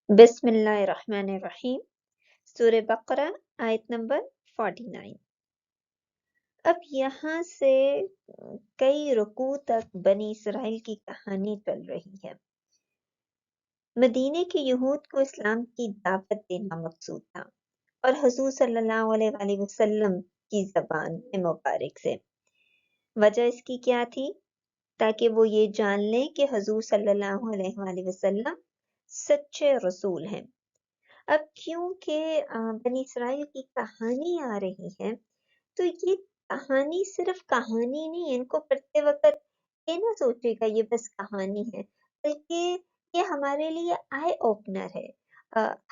بسم اللہ الرحمن الرحیم۔ سورہ بقرہ آیت نمبر 49۔ اب یہاں سے کئی رکوع تک بنی اسرائیل کی کہانی چل رہی ہے۔ مدینے کے یہود کو اسلام کی دعوت دینا مقصود تھا اور حضور صلی اللہ علیہ وآلہ وسلم کی زبان مبارک سے۔ وجہ اس کی کیا تھی؟ تاکہ وہ یہ جان لیں کہ حضور صلی اللہ علیہ وآلہ وسلم سچے رسول ہیں۔ اب کیونکہ بنی اسرائیل کی کہانی آ رہی ہے تو یہ کہانی صرف کہانی نہیں ہے، ان کو پڑھتے وقت یہ نہ سوچے گا یہ بس کہانی ہے، بلکہ یہ ہمارے لیے آئی اوپنر ہے،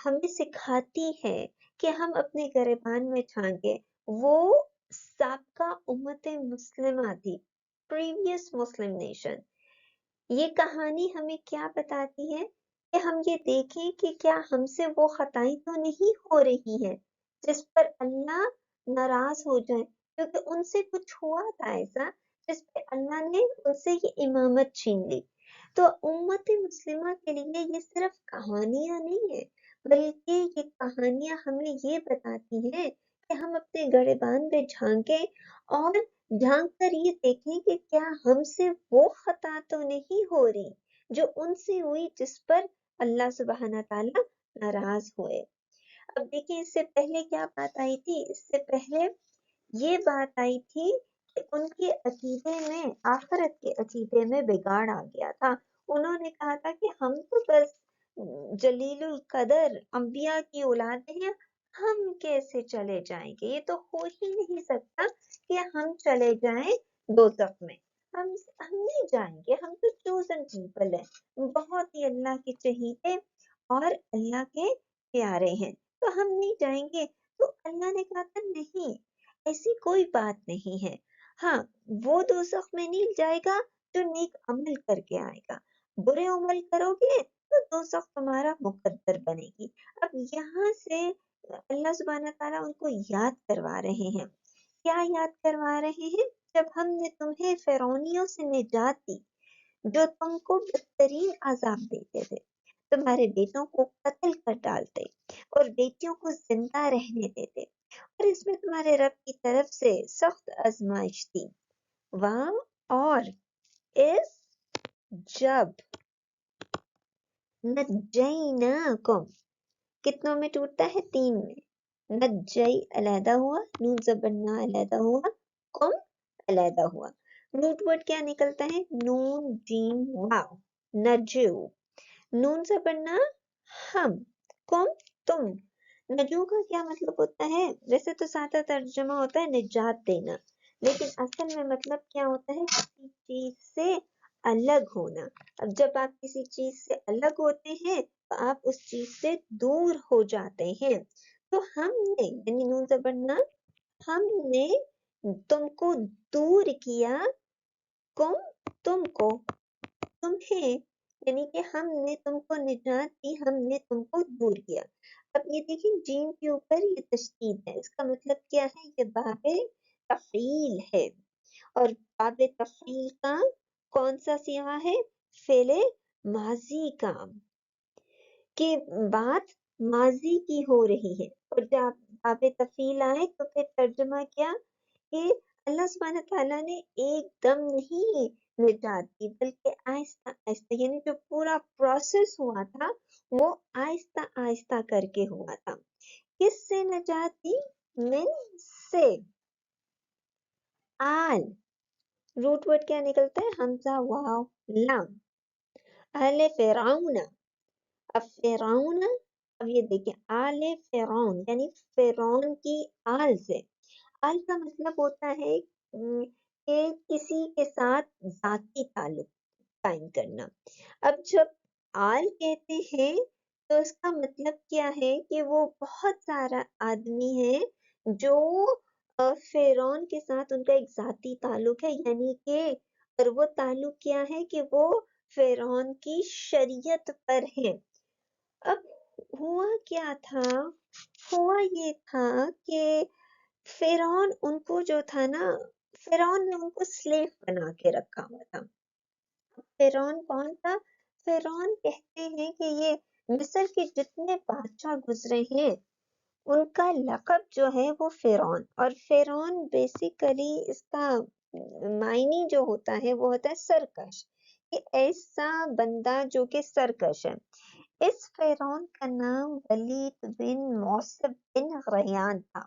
ہمیں سکھاتی ہے کہ ہم اپنے گریبان میں جھانکیں۔ وہ سابقہ امت مسلمہ تھی، پریویس مسلم نیشن۔ یہ کہانی ہمیں کیا بتاتی ہے کہ ہم یہ دیکھیں کہ کیا ہم سے وہ خطائیں تو نہیں ہو رہی ہیں جس پر اللہ ناراض ہو جائے، کیونکہ ان سے کچھ ہوا تھا ایسا جس پہ اللہ نے ان سے یہ امامت چھین لی۔ تو امت مسلمہ کے لیے یہ صرف کہانیاں نہیں ہیں، بلکہ یہ کہانیاں ہمیں یہ بتاتی ہیں کہ ہم اپنے گریبان پہ جھانکیں اور جھانک کر یہ دیکھیں کہ کیا ہم سے وہ خطا تو نہیں ہو رہی جو ان سے ہوئی جس پر اللہ سبحانہ تعالیٰ ناراض ہوئے۔ اب دیکھیں اس سے پہلے کیا بات آئی تھی؟ اس سے پہلے یہ بات آئی تھی کہ ان کے عقیدے میں، آخرت کے عقیدے میں بگاڑ آ گیا تھا۔ انہوں نے کہا تھا کہ ہم تو بس جلیل القدر انبیاء کی اولاد ہیں، ہم کیسے چلے جائیں گے؟ یہ تو ہو ہی نہیں سکتا کہ ہم چلے جائیں دوزخ میں، ہم نہیں جائیں گے، ہم تو چوزن پیپل ہیں، بہت ہی اللہ کے چہیتے اور اللہ کے پیارے ہیں، تو ہم نہیں جائیں گے۔ تو اللہ نے کہا تھا نہیں، ایسی کوئی بات نہیں ہے۔ ہاں، وہ دوزخ میں نہیں جائے گا جو نیک عمل کر کے آئے گا، برے عمل کرو گے تو دوزخ تمہارا مقدر بنے گی۔ اب یہاں سے اللہ سبحانہ تعالیٰ ان کو یاد کروا رہے ہیں۔ کیا یاد کروا رہے ہیں؟ جب ہم نے تمہیں فرعونیوں سے نجات دی جو تم کو بدترین عذاب دیتے تھے، تمہارے بیٹوں کو قتل کر ڈالتے اور بیٹیوں کو زندہ رہنے دیتے، اور اس میں تمہارے رب کی طرف سے سخت آزمائش تھی۔ اور اس جب نجیناکم، کتنوں میں ٹوٹتا ہے؟ 3 میں۔ نجئی علیحدہ ہوا، نون زبر نا علیحدہ ہوا، کم علیحدہ ہوا۔ روٹ ورڈ کیا نکلتا ہے؟ نون جیم واو، نجو۔ نون زبر نا ہم، کم تم۔ نجو کا کیا مطلب ہوتا ہے؟ ویسے تو سادہ ترجمہ ہوتا ہے نجات دینا، لیکن اصل میں مطلب کیا ہوتا ہے؟ کسی چیز سے الگ ہونا۔ اب جب آپ کسی چیز سے الگ ہوتے ہیں تو آپ اس چیز سے دور ہو جاتے ہیں۔ تو ہم نے، یعنی نون زبر نا، ہم نے تم کو دور کیا، کم تم کو، تمہیں، یعنی کہ ہم نے تم کو نجات دی، ہم نے تم کو دور کیا۔ اب یہ دیکھیں جیم کے اوپر یہ تشدید ہے، اس کا مطلب کیا ہے؟ یہ باب تفعیل ہے، اور باب تفعیل کا کون سا صیغہ ہے؟ فعل ماضی کا، کہ بات ماضی کی ہو رہی ہے، اور جب باب تفعیل آئے تو پھر ترجمہ کیا کہ اللہ سبحانہ تعالیٰ نے ایک دم نہیں نجات دی، بلکہ آہستہ آہستہ، یعنی جو پورا پروسیس ہوا تھا وہ آہستہ آہستہ کر کے ہوا تھا۔ کس سے نجات دی؟ من سے، آل، روٹ ورڈ کیا نکلتا ہے؟ حمزہ واو لام، اہل فرعون۔ اب فرعون، اب یہ دیکھیں آل فرعون یعنی فرعون کی آل سے۔ آل کا مطلب ہوتا ہے کہ کسی کے ساتھ ذاتی تعلق قائم کرنا۔ اب جب آل کہتے ہیں تو اس کا مطلب کیا ہے؟ کہ وہ بہت سارا آدمی ہے جو فرعون کے ساتھ ان کا ایک ذاتی تعلق ہے، یعنی کہ، اور وہ تعلق کیا ہے کہ وہ فرعون کی شریعت پر ہے۔ اب ہوا کیا تھا؟ ہوا یہ تھا کہ فرعون ان کو جو تھا نا، فرعون نے ان کو سلیو بنا کے رکھا ہوا تھا۔ فرعون کون تھا؟ فرعون کہتے ہیں کہ یہ مصر کے جتنے بادشاہ گزرے ہیں ان کا لقب جو ہے وہ فرعون، اور فرعون بیسیکلی اس کا معنی جو ہوتا ہے وہ ہوتا ہے سرکش، کہ ایسا بندہ جو کہ سرکش ہے۔ اس فرعون کا نام ولید بن موسم بن ریان تھا،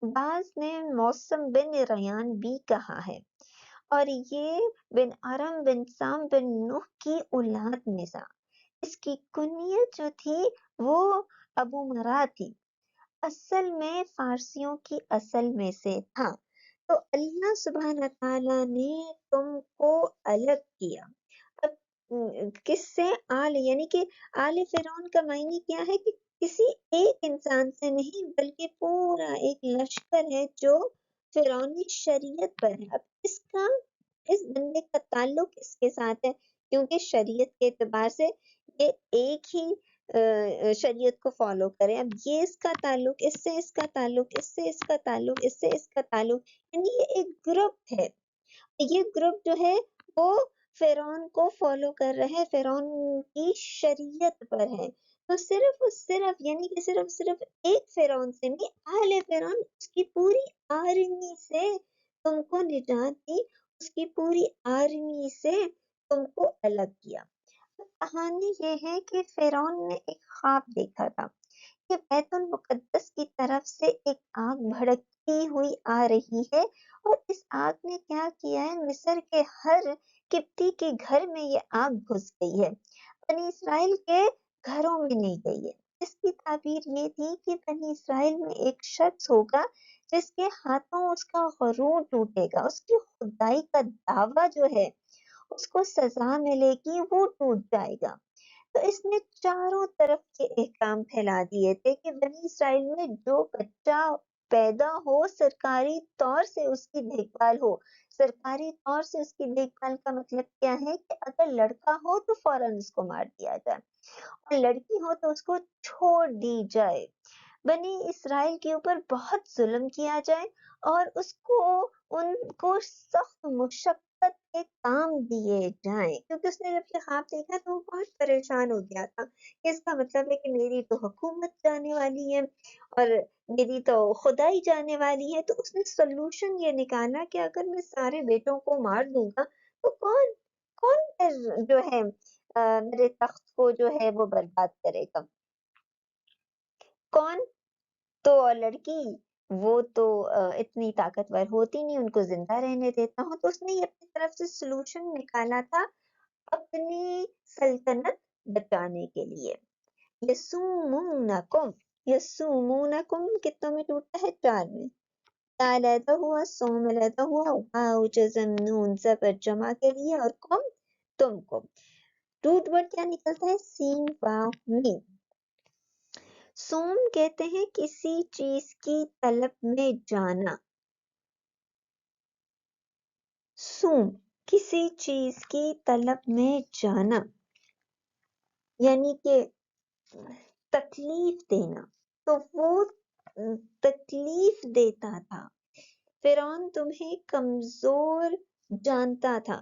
بعض نے موسم بن ریان بھی کہا ہے، اور یہ بن ارم بن سام بن نوح کی اولاد میں سے۔ اس کی کنیت جو تھی وہ ابو مرا تھی، اصل میں فارسیوں کی اصل میں سے تھا۔ تو اللہ سبحانہ تعالیٰ نے تم کو الگ کیا۔ اب کس سے؟ آل، یعنی کہ آل فرعون کا معنی کیا ہے؟ کہ کسی ایک انسان سے نہیں بلکہ پورا ایک لشکر ہے جو فرعونی شریعت پر ہے۔ اب اس بندے کا تعلق اس کے ساتھ ہے کیونکہ شریعت کے اعتبار سے یہ ایک ہی شریعت کو فالو کریں۔ اب یہ اس کا تعلق اس سے، اس کا تعلق اس سے، اس کا تعلق اس سے، اس کا تعلق، یعنی یہ ایک گروپ ہے۔ یہ گروپ جو ہے وہ فرعون کو فالو کر رہے ہیں، فرعون کی شریعت پر ہے۔ تو صرف یعنی کہ صرف ایک فرعون سے نہیں، اہل فرعون اس کی پوری آرمی سے تم کو نجات دی، اس کی پوری آرمی سے تم کو الگ کیا۔ کہانی یہ ہے کہ فرعون نے ایک خواب دیکھا تھا کہ بیت المقدس کی طرف سے ایک آگ بھڑکتی ہوئی آ رہی ہے، اور اس آگ نے کیا کیا ہے، مصر کے ہر قبطی کے گھر میں یہ آگ گھس گئی ہے، بنی اسرائیل کے گھروں میں نہیں گئی ہے۔ اس کی تعبیر یہ تھی کہ بنی اسرائیل میں ایک شخص ہوگا جس کے ہاتھوں اس کا غرور ٹوٹے گا، اس کی خدائی کا دعویٰ جو ہے اس کو سزا ملے گی، وہ ٹوٹ جائے گا۔ تو اس نے چاروں طرف کے احکام پھیلا دیے تھے کہ بنی اسرائیل میں جو بچہ پیدا ہو سرکاری طور سے اس کی دیکھ بھال ہو۔ سرکاری طور سے اس کی دیکھ بھال کا مطلب کیا ہے کہ اگر لڑکا ہو تو فوراً اس کو مار دیا جائے، اور لڑکی ہو تو اس کو چھوڑ دی جائے۔ بنی اسرائیل کے اوپر بہت ظلم کیا جائے، اور ان کو سخت مشقت کے کام دیے جائیں، کیونکہ اس نے جب یہ خواب دیکھا تو وہ بہت پریشان ہو گیا تھا۔ اس کا مطلب ہے کہ میری تو حکومت جانے والی ہے اور میری تو خدائی جانے والی ہے۔ تو اس نے سلوشن یہ نکالا کہ اگر میں سارے بیٹوں کو مار دوں گا تو کون کون پھر جو ہے میرے تخت کو جو ہے وہ برباد کرے گا؟ کون؟ تو لڑکی وہ تو اتنی طاقتور ہوتی نہیں، ان کو زندہ رہنے دیتا ہوں۔ تو اس نے یہ اپنی طرف سے سلوشن نکالا تھا اپنی سلطنت بچانے کے لیے۔ یسومونکم، یسومونکم کتنوں میں ٹوٹا ہے؟ 4 میں۔ تا علیحدہ ہوا، سوم علیحدہ ہوا، واو جزم نون زبر جمع کے لیے، اور کم تم کو۔ روٹ ورڈ کیا نکلتا ہے؟ سین واو میم۔ سوم کہتے ہیں کسی چیز کی طلب میں جانا، سوم کسی چیز کی طلب میں جانا یعنی کہ تکلیف دینا۔ تو وہ تکلیف دیتا تھا۔ فرعون تمہیں کمزور جانتا تھا،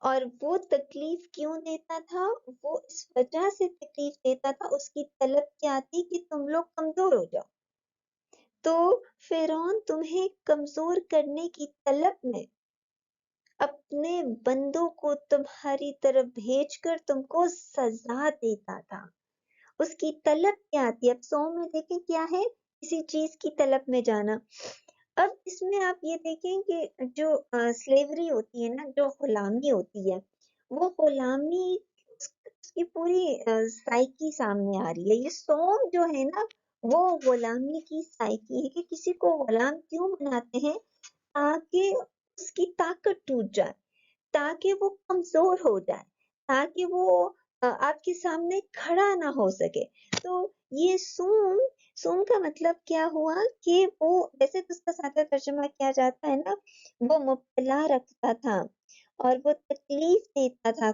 اور وہ تکلیف کیوں دیتا تھا؟ وہ اس وجہ سے تکلیف دیتا تھا، اس کی طلب کیا تھی کہ تم لوگ کمزور ہو جاؤ۔ تو فرعون تمہیں کمزور کرنے کی طلب میں اپنے بندوں کو تمہاری طرف بھیج کر تم کو سزا دیتا تھا۔ اس کی طلب کیا تھی؟ اب 100 میں دیکھیں کیا ہے؟ کسی چیز کی طلب میں جانا۔ اب اس میں آپ یہ دیکھیں کہ جو سلیوری ہوتی ہے نا، جو غلامی ہوتی ہے، وہ غلامی اس کی پوری سائیکی سامنے آ رہی ہے۔ یہ سوم جو ہے نا وہ غلامی کی سائیکی ہے، کہ کسی کو غلام کیوں بناتے ہیں؟ تاکہ اس کی طاقت ٹوٹ جائے، تاکہ وہ کمزور ہو جائے، تاکہ وہ آپ کے سامنے کھڑا نہ ہو سکے۔ تو یہ سوم کا مطلب کیا ہوا کہ وہ ویسے تو اس کا سادہ ترجمہ کیا جاتا ہے نا، وہ مبتلا رکھتا تھا اور وہ تکلیف دیتا تھا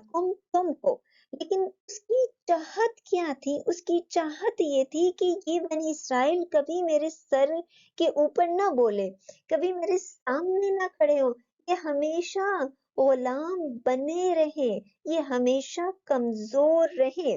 تم کو، لیکن اس کی چاہت کیا تھی؟ اس کی چاہت یہ تھی کہ یہ بنی اسرائیل کبھی میرے سر کے اوپر نہ بولے، کبھی میرے سامنے نہ کھڑے ہو، یہ ہمیشہ غلام بنے رہے، یہ ہمیشہ کمزور رہے۔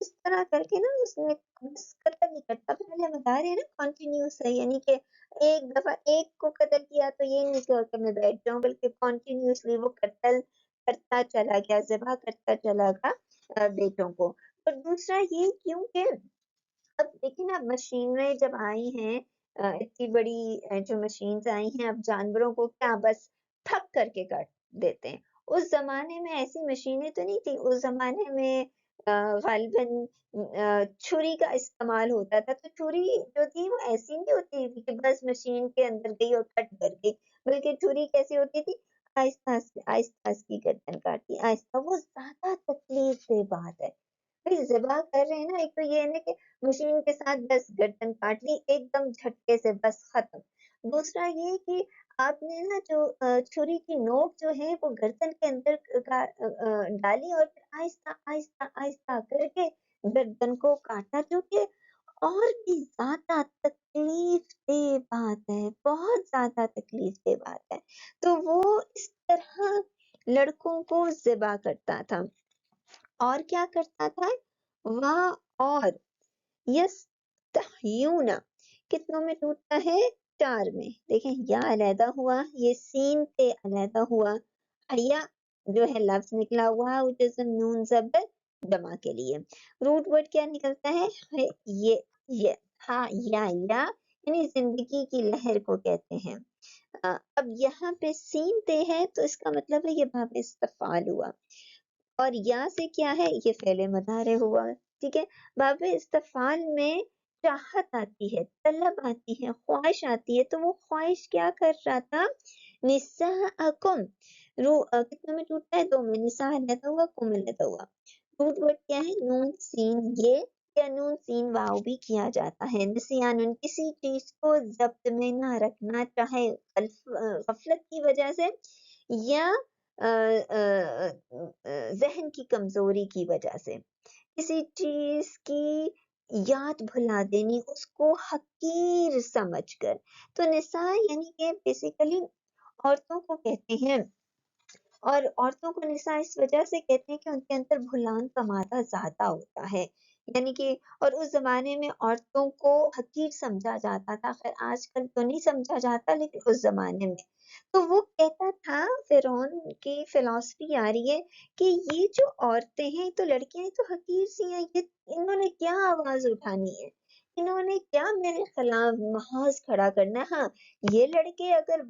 اس طرح کر کے نا اس نے بس قتل نہیں کرتا، پہلے ہم بتا رہے ہیں نا کنٹینیوس ہے، یعنی کہ ایک دفعہ ایک کو قتل کیا تو یہ نہیں کہ میں بیٹھ جاؤں، بلکہ کنٹینیوسلی وہ قتل کرتا چلا گیا، ذبح کرتا چلا گیا بیٹوں کو۔ اور دوسرا یہ کیونکہ اب دیکھیں نا مشینیں جب آئی ہیں، اتنی بڑی جو مشینز آئی ہیں، اب جانوروں کو کیا بس تھک کر کے کاٹ دیتے ہیں۔ اس زمانے میں ایسی مشینیں تو نہیں تھی، اس زمانے میں غالباً چھری کا استعمال ہوتا تھا، تو چھری جو تھی وہ ایسی نہیں ہوتی تھی کہ بس مشین کے اندر گئی اور کٹ کر گئی، بلکہ چھری کیسی ہوتی تھی، آہستہ آہستہ آہستہ اس کی گردن کاٹی، آہستہ، وہ زیادہ تکلیف دہ بات ہے۔ بھئی ذبح کر رہے ہیں نا، ایک تو یہ ہے نا کہ مشین کے ساتھ بس گردن کاٹ لی ایک دم جھٹکے سے، بس ختم۔ دوسرا یہ کہ آپ نے نا جو چھری کی نوک جو ہے وہ گردن کے اندر ڈالی اور پھر آہستہ آہستہ آہستہ کر کے گردن کو کاٹا، جو کہ اور بھی زیادہ تکلیف دہ بات ہے، بہت زیادہ تکلیف دہ بات ہے۔ تو وہ اس طرح لڑکوں کو ذبح کرتا تھا، اور کیا کرتا تھا، وہاں اور یستحیون کتنوں میں ٹوٹتا ہے، 4 میں، دیکھیں یا علیحدہ ہوا، یہ سین تے علیحدہ ہوا، حیا جو ہے لفظ نکلا ہوا which is a نون زبر جمع کے لیے، روٹ ورڈ کیا نکلتا ہے، یہ ہاں یا یعنی زندگی کی لہر کو کہتے ہیں۔ اب یہاں پہ سین تے ہے تو اس کا مطلب ہے یہ باب استفعال ہوا، اور یا سے کیا ہے، یہ فعل مضارع ہوا، ٹھیک ہے۔ باب استفعال میں چاہت آتی ہے، طلب آتی ہے، خواہش آتی ہے، تو وہ خواہش کیا کر رہا تھا، نساءکم، کتنے میں ٹوٹتا ہے، 2 میں، نساء علیحدہ ہوا، کم علیحدہ ہوا، روٹ ورڈ کیا ہے، نون سین یہ، یا نون سین واؤ بھی کیا جاتا ہے، نسیان کسی چیز کو ضبط میں نہ رکھنا، چاہے غفلت کی وجہ سے یا ذہن کی کمزوری کی وجہ سے، کسی چیز کی یاد بھلا دینی، اس کو حقیر سمجھ کر، تو نساء یعنی کہ بیسیکلی عورتوں کو کہتے ہیں، اور عورتوں کو نساء اس وجہ سے کہتے ہیں کہ ان کے اندر بھلان کا مادہ زیادہ ہوتا ہے، یعنی کہ، اور اس زمانے میں عورتوں کو حقیر سمجھا جاتا تھا، خیر آج کل تو نہیں سمجھا جاتا لیکن اس زمانے میں، تو وہ کہتا تھا، فرعون کی فلسفی آ رہی ہے کہ یہ جو عورتیں ہیں تو لڑکیاں ہیں تو حقیر سی ہیں، یہ انہوں نے کیا آواز اٹھانی ہے، انہوں نے کیا میرے خلاف محاذ کھڑا کرنا ہے، ہاں یہ لڑکے اگر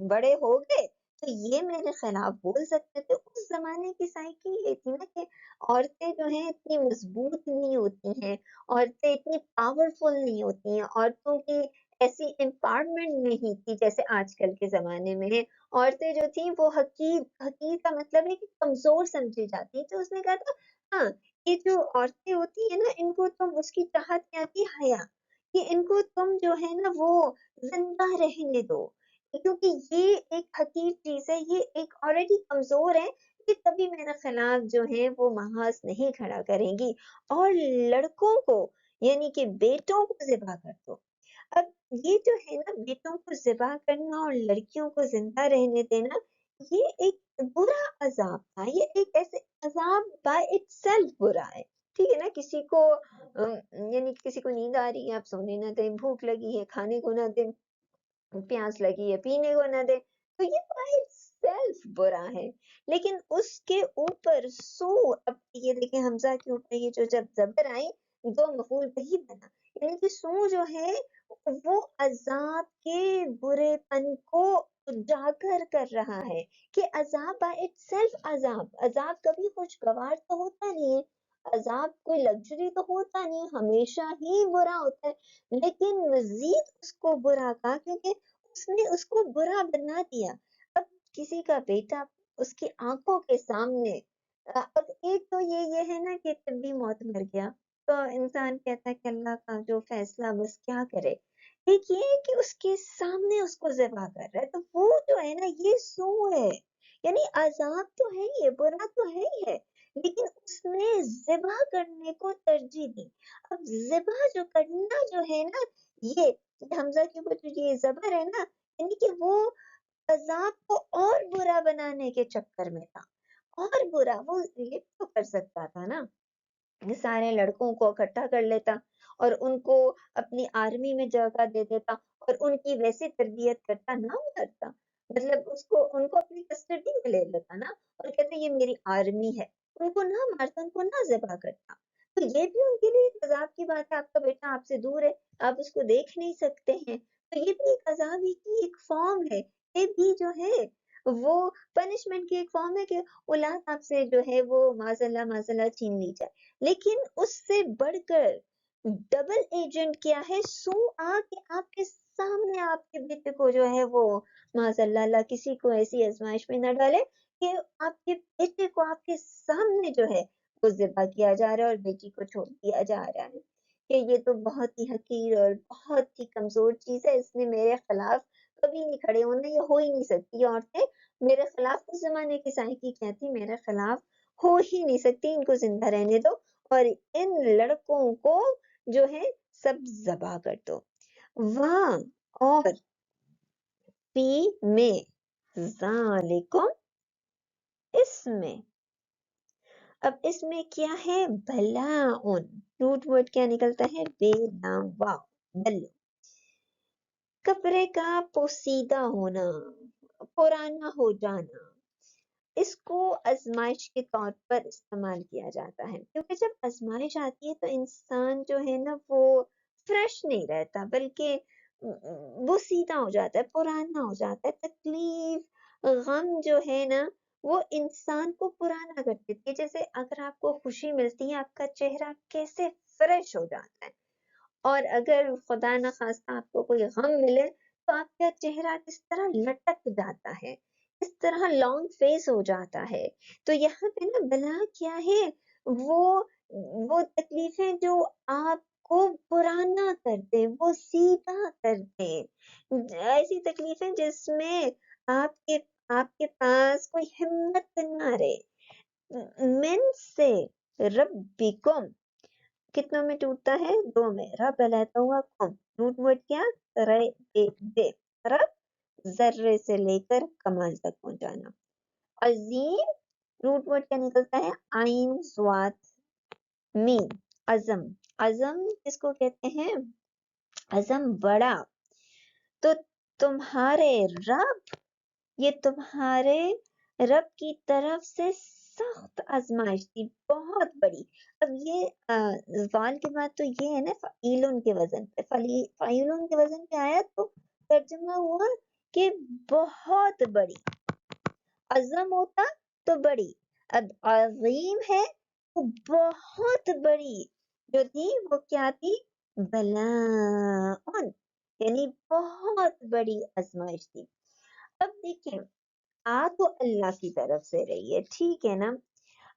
بڑے ہو گئے تو یہ میرے خلاف بول سکتے تھے۔ اس زمانے کی سائیکی یہ تھی نا کہ عورتیں جو ہیں اتنی مضبوط نہیں ہوتی ہیں، عورتیں اتنی پاورفل نہیں ہوتی ہیں، عورتوں کی ایسی امپاورمنٹ نہیں تھی جیسے آج کل کے زمانے میں ہے، عورتیں جو تھیں وہ حقیر، حقیر کا مطلب ہے کہ کمزور سمجھی جاتی، تو اس نے کہا تھا ہاں یہ جو عورتیں ہوتی ہیں نا ان کو تم، اس کی چاہت کیا تھی، حیا، کہ ان کو تم جو ہے نا وہ زندہ رہنے دو، کیونکہ یہ ایک حقیر چیز ہے، یہ ایک آلریڈی کمزور ہے، یہ کبھی میرے خلاف جو ہے وہ محاذ نہیں کھڑا کریں گی، اور لڑکوں کو یعنی کہ بیٹوں کو ذبح کر دو۔ اب یہ جو ہے نا بیٹوں کو ذبح کرنا اور لڑکیوں کو زندہ رہنے دینا، یہ ایک برا عذاب تھا، یہ ایک ایسے عذاب بائی اٹ سیلف برا ہے، ٹھیک ہے نا، کسی کو یعنی کسی کو نیند آ رہی ہے آپ سونے نہ دیں، بھوک لگی ہے کھانے کو نہ دیں، پیاس لگی ہے پینے کو نہ دے، تو یہ بائی سیلف برا ہے، لیکن اس کے اوپر سو، اب یہ دیکھیں حمزہ کے اوپر یہ جو جب زبر آئی، دو مفعول وہی بنا، یعنی کہ سو جو ہے وہ عذاب کے برے پن کو اجاگر کر رہا ہے، کہ عذاب بائی اٹ سیلف، عذاب کبھی خوشگوار تو ہوتا نہیں ہے، عذاب کوئی لگژری تو ہوتا نہیں، ہمیشہ ہی برا ہوتا ہے، لیکن مزید اس کو برا کہا کیونکہ اس نے اس کو برا بنا دیا۔ اب کسی کا بیٹا اس کی آنکھوں کے سامنے، اب ایک تو یہ ہے نا کہ طبی موت مر گیا تو انسان کہتا ہے کہ اللہ کا جو فیصلہ بس کیا کرے، ایک یہ ہے کہ اس کے سامنے اس کو ذبح کر رہا ہے، تو وہ جو ہے نا یہ سو ہے، یعنی عذاب تو ہے ہی ہے، برا تو ہے ہی ہے، لیکن اس نے ذبح کرنے کو ترجیح دی۔ اب ذبح جو کرنا جو ہے نا، یہ حمزہ کے اوپر جو یہ زبر ہے نا، یعنی کہ وہ عذاب کو اور برا بنانے کے چکر میں تھا، اور برا وہ یہ تو کر سکتا تھا نا، سارے لڑکوں کو اکٹھا کر لیتا اور ان کو اپنی آرمی میں جگہ دے دیتا اور ان کی ویسی تربیت کرتا، نہ اترتا، مطلب ان کو اپنی کسٹڈی میں لے لیتا نا، اور کہتے یہ میری آرمی ہے، ان کو نہ مارتا، ان کو نہ ذبح کرتا. تو یہ بھی ان کے لیے ایک عذاب کی بات ہے. آپ کا بیٹا آپ سے دور ہے، آپ اس کو دیکھ نہیں سکتے ہیں، تو یہ بھی ایک عذاب ہی کی ایک فارم ہے. یہ بھی جو ہے وہ پنشمنٹ کی ایک فارم ہے کہ اولاد آپ سے جو ہے وہ معاذ اللہ چھین لی جائے. لیکن اس سے بڑھ کر ڈبل ایجنٹ کیا ہے، سو آ کے آپ کے سامنے آپ کے بیٹے کو جو ہے وہ معاذ اللہ، اللہ کسی کو ایسی آزمائش میں نہ ڈالے کہ آپ کے بیٹے کو آپ کے سامنے جو ہے وہ ذبح کیا جا رہا ہے اور بیٹی کو چھوڑ دیا جا رہا ہے. کہ یہ تو بہت ہی حقیر اور بہت ہی کمزور چیز ہے، اس نے میرے خلاف کبھی نہیں کھڑے ہونا، یہ ہو ہی نہیں سکتی. یہ عورتیں میرے خلاف اس زمانے کی سائیکی کیا تھی، میرے خلاف ہو ہی نہیں سکتی، ان کو زندہ رہنے دو اور ان لڑکوں کو جو ہے سب ذبح کر دو. وہاں اور پی میں ذالکم، اس میں، اب اس میں کیا ہے، بھلا ان، روٹ ورڈ کیا نکلتا ہے، بے نام واو، بلو، کپڑے کا پوسیدہ ہونا، پرانا ہو جانا، اس کو آزمائش کے طور پر استعمال کیا جاتا ہے. کیونکہ جب آزمائش آتی ہے تو انسان جو ہے نا وہ فریش نہیں رہتا، بلکہ وہ سیدھا ہو جاتا ہے، پرانا ہو جاتا ہے. تکلیف، غم جو ہے نا وہ انسان کو پرانا کر دیتی ہے. جیسے اگر آپ کو خوشی ملتی ہے، آپ کا چہرہ کیسے فریش ہو جاتا ہے، اور اگر خدا نہ خواستہ آپ کو کوئی غم ملے تو آپ کا چہرہ کس طرح لٹک جاتا ہے، اس طرح لانگ فیس ہو جاتا ہے. تو یہاں پہ نا بلا کیا ہے، وہ تکلیفیں جو آپ کو پرانا کر دیں، وہ سیدھا کر دیں، ایسی تکلیفیں جس میں آپ کے پاس کوئی ہمت نہ رہے. من سے ربکم، کتنوں میں ٹوٹتا ہے، دو میں. رب علیحدہ ہوا کم، روٹ ورڈ کیا، بے، رب ذرے سے لے کر کمال تک پہنچانا. عظیم، روٹ ورڈ کیا نکلتا ہے، عین ضاد میم، عظم. عظم کس کو کہتے ہیں، عظم بڑا. تو تمہارے رب، یہ تمہارے رب کی طرف سے سخت آزمائش تھی، بہت بڑی. اب یہ وال کے بعد تو یہ ہے نا فعیلن کے وزن پہ، فعیلن کے وزن پہ آیا تو ترجمہ ہوا کہ بہت بڑی. عظم ہوتا تو بڑی، اب عظیم ہے تو بہت بڑی جو تھی وہ کیا تھی، بلاء، یعنی بہت بڑی آزمائش تھی. اب دیکھیں، آ تو اللہ کی طرف سے رہی ہے، ٹھیک ہے نا.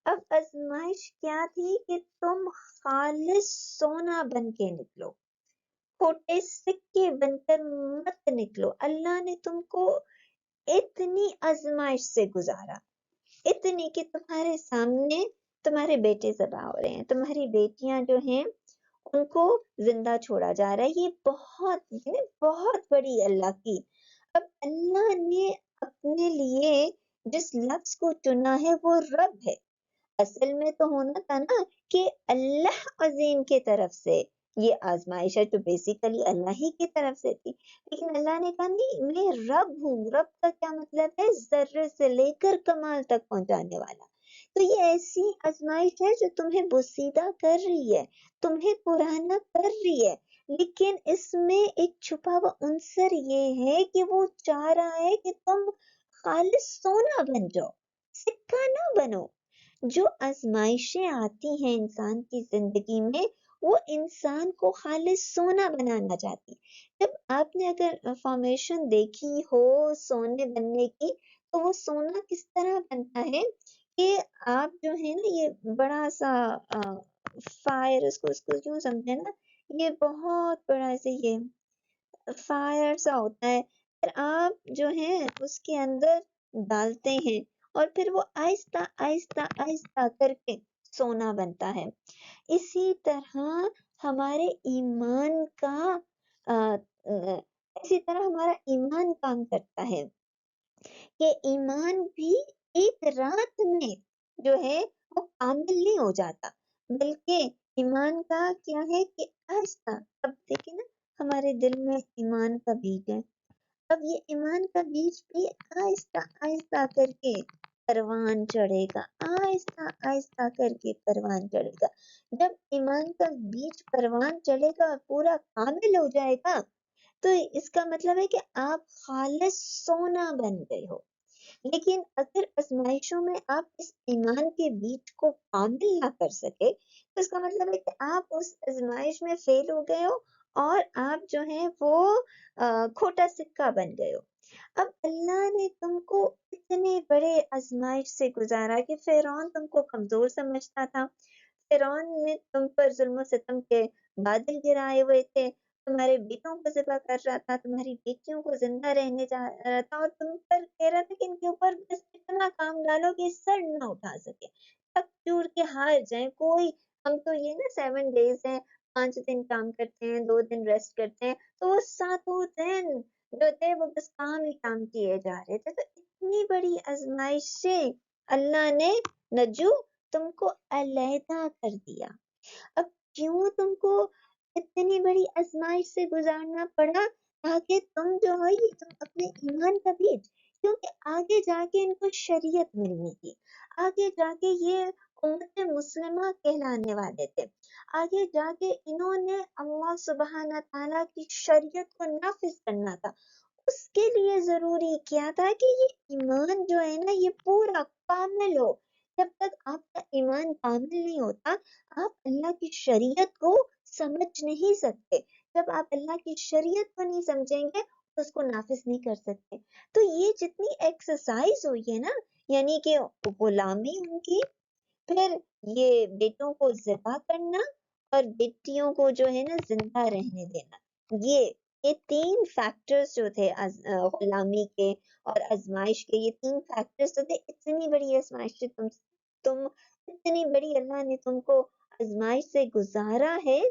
اب آزمائش کیا تھی کہ تم خالص سونا بن کے نکلو، کھوٹے سکے بن کر مت نکلو. اللہ نے تم کو اتنی آزمائش سے گزارا، اتنی کہ تمہارے سامنے تمہارے بیٹے ذبح ہو رہے ہیں، تمہاری بیٹیاں جو ہیں ان کو زندہ چھوڑا جا رہا ہے. یہ بہت بڑی اللہ کی. اب اللہ نے اپنے لیے جس لفظ کو چنا ہے وہ رب ہے. اصل میں تو ہونا تھا نا کہ اللہ عظیم کی طرف سے یہ آزمائش ہے، تو بیسیکلی اللہ ہی کی طرف سے تھی. لیکن اللہ نے کہا نہیں، میں رب ہوں. رب کا کیا مطلب ہے، ذرے سے لے کر کمال تک پہنچانے والا. تو یہ ایسی آزمائش ہے جو تمہیں بوسیدہ کر رہی ہے، تمہیں پرانا کر رہی ہے. لیکن اس میں ایک چھپا ہوا عنصر یہ ہے کہ وہ چاہ رہا ہے کہ تم خالص سونا بن جاؤ، سکہ نہ بنو. جو آزمائشیں آتی ہیں انسان کی زندگی میں وہ انسان کو خالص سونا بنانا چاہتی. جب آپ نے اگر فارمیشن دیکھی ہو سونے بننے کی، تو وہ سونا کس طرح بنتا ہے کہ آپ جو ہے نا یہ بڑا سا فائر، اس کو کیوں سمجھے نا، یہ بہت بڑا سے یہ فائر سا ہوتا ہے، پھر آپ جو ہے اس کے اندر ڈالتے ہیں اور پھر وہ آہستہ آہستہ آہستہ کر کے سونا بنتا ہے. اسی طرح ہمارے ایمان کا اسی طرح ہمارا ایمان کام کرتا ہے کہ ایمان بھی ایک رات میں جو ہے وہ کامل نہیں ہو جاتا، بلکہ ایمان کا کیا ہے کہ آہستہ، اب دیکھیں نا ہمارے دل میں ایمان کا بیج ہے، اب یہ ایمان کا بیج بھی آہستہ آہستہ کر کے پروان چڑھے گا، آہستہ آہستہ کر کے پروان چڑھے گا۔ جب ایمان کا بیج پروان چڑھے گا، پورا کامل ہو جائے گا، تو اس کا مطلب ہے کہ آپ خالص سونا بن گئے ہو۔ لیکن اگر آزمائشوں میں آپ اس ایمان کے بیج کو کامل نہ کر سکے، تو اس کا مطلب ہے کہ آپ اس آزمائش میں فیل ہو گئے ہو، اور آپ جو ہے وہ کھوٹا سکہ بن گئے ہو۔ اب اللہ نے تم کو اتنے بڑے آزمائش سے گزارا کہ فرعون تم کو کمزور سمجھتا تھا، فرعون نے تم پر ظلم و ستم کے بادل گرائے ہوئے تھے، تمہارے بیٹوں کو ذبح کر رہا تھا، تمہاری بیٹیوں کو زندہ رہنے جا رہا تھا، اور تم پر کہہ رہا تھا کہ ان کے اوپر بس اتنا کام ڈالو کہ سر نہ اٹھا سکے، تھک چور کے ہار جائیں کوئی۔ ہم تو یہ نا 7 days ہیں، 5 دن کام کرتے ہیں، 2 دن ریسٹ کرتے ہیں، تو وہ 7 دن جو تھے وہ بس کام ہی کام کیے جا رہے تھے۔ تو اتنی بڑی آزمائش سے اللہ نے نجو تم کو علیحدہ کر دیا۔ اب کیوں تم کو اتنی بڑی آزمائش سے گزارنا پڑا؟ تاکہ تم جو ہے یہ تم اپنے ایمان کا بیج، کیونکہ آگے جا کے ان کو شریعت ملنی تھی، آگے جا کے یہ امت مسلمہ کہلانے والے تھے، آگے جا کے انہوں نے اللہ سبحانہ تعالیٰ کی شریعت کو نافذ کرنا تھا۔ اس کے لیے ضروری کیا تھا کہ یہ ایمان جو ہے نا یہ پورا کامل ہو۔ جب تک آپ کا ایمان کامل نہیں ہوتا، آپ اللہ کی شریعت کو سمجھ نہیں سکتے۔ جب آپ اللہ کی شریعت کو نہیں سمجھیں گے تو اس کو نافذ نہیں کر سکتے۔ تو یہ جتنی ایکسرسائز ہوئی ہے نا، یعنی کہ غلامی ان کی، پھر یہ بیٹوں کو ذبح کرنا، اور بیٹیوں کو جو ہے نا زندہ رہنے دینا، یہ 3 فیکٹرز جو تھے غلامی کے اور آزمائش کے، یہ 3 فیکٹرز تو تھے۔ اتنی بڑی آزمائش سے تم اتنی بڑی اللہ نے تم کو آزمائش سے گزارا ہے،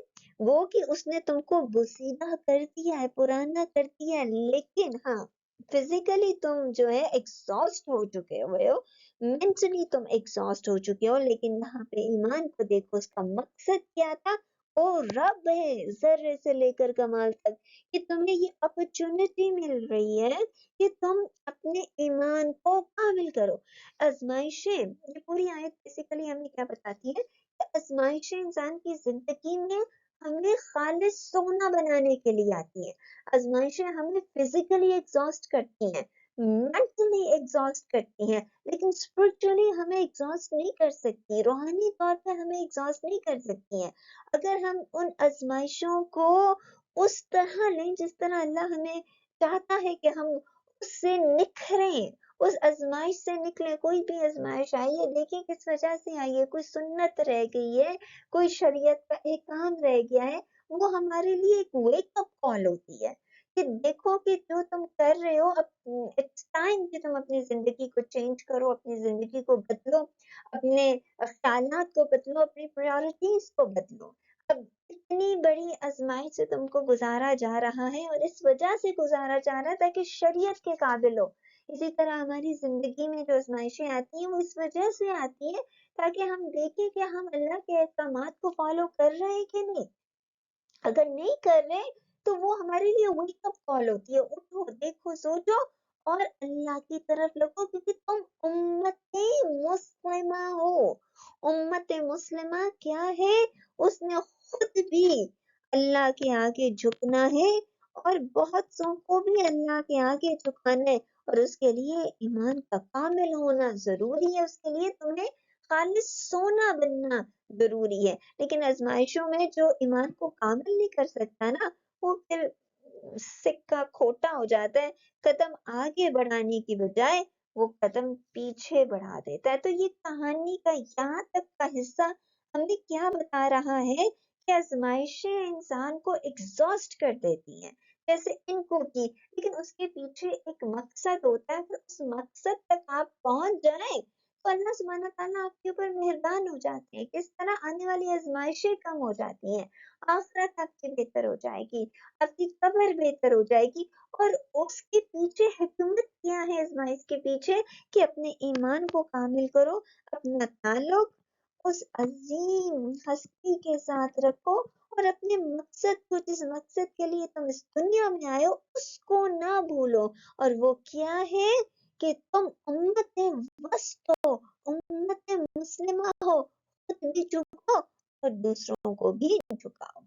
وہ کہ اس نے تم کو بوسیدہ کر دیا ہے، پرانا کر دیا ہے، لیکن ہاں فزیکلی تم جو ہے ایگزاسٹ ہو چکے ہوئے ہو، مینٹلی تم ایگزاسٹ ہو چکے ہو، لیکن یہاں پہ ایمان کو دیکھو، اس کا مقصد کیا تھا؟ وہ رب ہے ذرے سے لے کر کمال تک، کہ تمہیں یہ اپرچونٹی مل رہی ہے کہ تم اپنے ایمان کو کامل کرو۔ آزمائشیں، یہ پوری آیت بیسیکلی ہمیں کیا بتاتی ہے کہ آزمائشیں انسان کی زندگی میں ہمیں خالص سونا بنانے کے لیے آتی ہیں۔ آزمائشیں ہمیں فزیکلی ایگزاسٹ کرتی ہیں، مینٹلی ایگزاسٹ کرتی ہیں، لیکن اسپرچولی ہمیں ایگزاسٹ نہیں کر سکتی، روحانی طور پہ ہمیں ایگزاسٹ نہیں کر سکتی ہیں۔ اگر ہم ان آزمائشوں کو اس طرح لیں جس طرح اللہ ہمیں چاہتا ہے کہ ہم اس سے نکھریں، اس آزمائش سے نکلیں۔ کوئی بھی آزمائش آئی ہے، دیکھیں کس وجہ سے آئی ہے، کوئی سنت رہ گئی ہے، کوئی شریعت کا احکام رہ گیا ہے، وہ ہمارے لیے ایک ویک اپ کال ہوتی ہے کہ دیکھو کہ جو تم کر رہے ہو، اب اٹس ٹائم کہ تم اپنی زندگی کو چینج کرو، اپنی زندگی کو بدلو، اپنے خیالات کو بدلو، اپنی پرائورٹیز کو بدلو۔ اب اتنی بڑی آزمائش سے تم کو گزارا جا رہا ہے، اور اس وجہ سے گزارا جا رہا ہے تاکہ شریعت کے قابل ہو۔ اسی طرح ہماری زندگی میں جو آزمائشیں آتی ہیں وہ اس وجہ سے آتی ہیں تاکہ ہم دیکھیں کہ ہم اللہ کے احکامات کو فالو کر رہے ہیں کہ نہیں۔ اگر نہیں کر رہے تو وہ ہمارے لیے ویک اپ کال ہوتی ہے، اٹھو دیکھو سوچو اور اللہ کی طرف لگو، کیونکہ تم امت مسلمہ ہو۔ امت مسلمہ کیا ہے؟ اس نے خود بھی اللہ کے آگے جھکنا ہے، اور بہت سو کو بھی اللہ کے آگے جھکانا ہے، اور اس کے لیے ایمان کا کامل ہونا ضروری ہے، اس کے لیے تمہیں خالص سونا بننا ضروری ہے۔ لیکن آزمائشوں میں جو ایمان کو کامل نہیں کر سکتا نا، وہ پھر سکہ کھوٹا ہو جاتا ہے، قدم آگے بڑھانے کی بجائے وہ قدم پیچھے بڑھا دیتا ہے۔ تو یہ کہانی کا یہاں تک کا حصہ ہمیں کیا بتا رہا ہے کہ آزمائشیں انسان کو ایگزاسٹ کر دیتی ہیں، جیسے ان کو کی، لیکن اس کے پیچھے ایک مقصد ہوتا ہے۔ پھر اس مقصد تک آپ پہنچ جائیں تو اللہ سبحانہ تعالیٰ آپ کے اوپر مہربان ہو جاتے ہیں، کس طرح آنے والی آزمائشیں کم ہو جاتی ہیں، آخرت آپ کی بہتر ہو جائے گی، آپ کی قبر بہتر ہو جائے گی۔ اور اس کے پیچھے حکمت کیا ہے آزمائش کے پیچھے؟ کہ اپنے ایمان کو کامل کرو، اپنا تعلق اس عظیم ہستی کے ساتھ رکھو اور اپنے مقصد کو، جس مقصد کے لیے تم اس دنیا میں آئے ہو، اس کو نہ بھولو. اور وہ کیا ہے کہ تم امت وسط ہو، امت مسلمہ ہو، خود بھی جھکو اور دوسروں کو بھی جھکاؤ.